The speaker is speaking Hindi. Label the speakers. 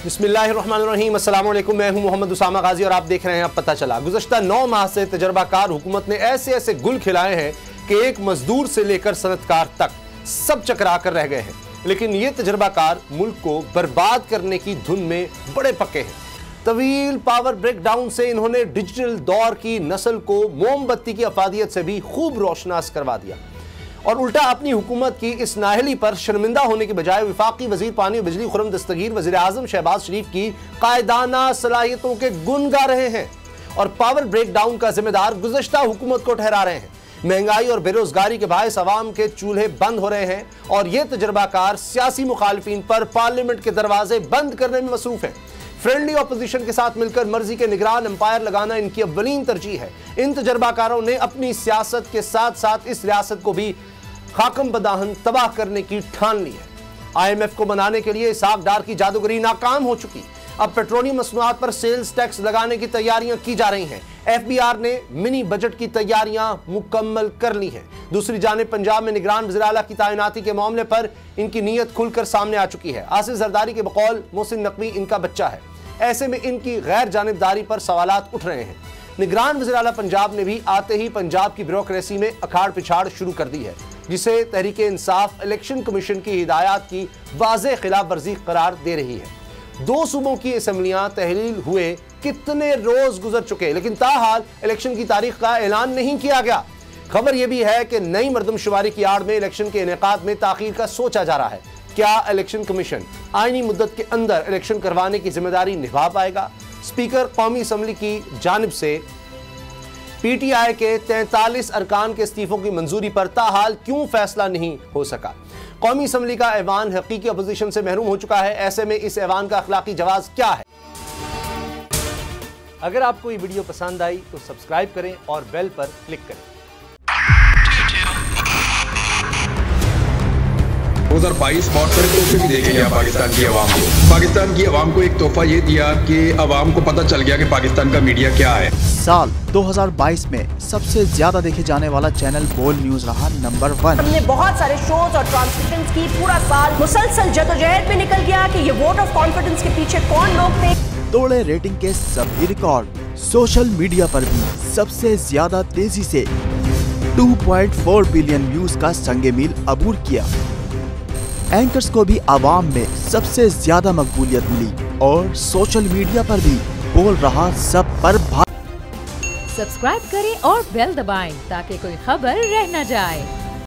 Speaker 1: बिस्मिल्लाहिर्रहमानिर्रहीम, अस्सलाम वालेकुम। मैं हूं मोहम्मद उसामा गाजी और आप देख रहे हैं अब पता चला। गुज़श्ता 9 माह से तजर्बाकार हुकूमत ने ऐसे ऐसे गुल खिलाए हैं कि एक मजदूर से लेकर सनतकार तक सब चकरा कर रह गए हैं। लेकिन ये तजर्बाकार मुल्क को बर्बाद करने की धुन में बड़े पक्के हैं। तवील पावर ब्रेकडाउन से इन्होंने डिजिटल दौर की नस्ल को मोमबत्ती की अफादियत से भी खूब रोशनास करवा दिया और उल्टा अपनी हुकूमत की इस नाहली पर शर्मिंदा होने के बजाय वफाकी वजीर पानी और बिजली खुर्रम दस्तगीर वजीर आजम शहबाज शरीफ की कायदाना सलाहियतों के गुन गा रहे हैं और पावर ब्रेकडाउन का जिम्मेदार गुज़श्ता हुकूमत को ठहरा रहे हैं। महंगाई और बेरोजगारी के बायस अवाम के चूल्हे बंद हो रहे हैं और ये तजर्बाकार सियासी मुखालिफिन पर पार्लियामेंट के दरवाजे बंद करने में मसरूफ है। फ्रेंडली अपोजिशन के साथ मिलकर मर्जी के निगरान एम्पायर लगाना इनकी अव्वलीन तरजीह है। इन तजर्बाकारों ने अपनी सियासत के साथ साथ इस रियासत को भी खाकम बदाहन तबाह करने की ठान ली है। IMF को बनाने के लिए इसहाक डार की जादूगरी नाकाम हो चुकी। अब पेट्रोलियम मसनूआत पर सेल्स टैक्स लगाने की तैयारियां की जा रही हैं। FBR ने मिनी बजट की तैयारियां मुकम्मल कर ली हैं। दूसरी जानिब पंजाब में निगरान वज़ीर आला की तैनाती के मामले पर इनकी नीयत खुलकर सामने आ चुकी है। आसिफ जरदारी के बकौल मोहसिन नकवी इनका बच्चा है। ऐसे में इनकी गैर जानिबदारी पर सवालात उठ रहे हैं। निगरान वज़ीर आला पंजाब ने भी आते ही पंजाब की ब्यूरोक्रेसी में अखाड़ पिछाड़ शुरू कर दी है, जिसे तहरीक इंसाफ इलेक्शन कमीशन की हिदायत की वाज़ेह खिलाफ वर्जी करार दे रही है। 2 सूबों की असम्बलियां तहलील हुए कितने रोज गुजर चुके, लेकिन ताहाल इलेक्शन की तारीख का ऐलान नहीं किया गया। खबर यह भी है कि नई मरदमशुमारी की आड़ में इलेक्शन के इनेकाद में ताखीर का सोचा जा रहा है। क्या इलेक्शन कमीशन आईनी मुद्दत के अंदर इलेक्शन करवाने की जिम्मेदारी निभा पाएगा? स्पीकर कौमी असम्बली की जानिब से PTI के 43 अरकान के इस्तीफों की मंजूरी पर ताहाल क्यों फैसला नहीं हो सका? कौमी असम्बली का ऐवान हकीकी अपोजिशन से महरूम हो चुका है। ऐसे में इस ऐवान का अखलाकी जवाब क्या है? अगर आपको ये वीडियो पसंद आई तो सब्सक्राइब करें और बेल पर क्लिक करें।
Speaker 2: 2022 बहुत सारे तोहफे भी देखे गया पाकिस्तान की आवाम को। पाकिस्तान की आवाम को एक तोहफा ये दिया कि आवाम को पता चल गया कि पाकिस्तान का मीडिया क्या है।
Speaker 3: साल 2022 में सबसे ज्यादा देखे जाने वाला चैनल बोल न्यूज रहा नंबर 1।
Speaker 4: हमने बहुत सारे शोज और ट्रांसमिशंस की। पूरा साल मुसलसल जदोजहद में निकल गया कि ये वोट ऑफ कॉन्फिडेंस के पीछे कौन लोग थे।
Speaker 3: तोड़े रेटिंग के सभी रिकॉर्ड। सोशल मीडिया पर भी सबसे ज्यादा तेजी से 2.4 बिलियन व्यूज का संगे मील अबूर किया। एंकर्स को भी आवाम में सबसे ज्यादा मकबूलियत मिली और सोशल मीडिया पर भी बोल रहा सब पर
Speaker 5: सब्सक्राइब करें और बेल दबाएं ताकि कोई खबर रह न जाए।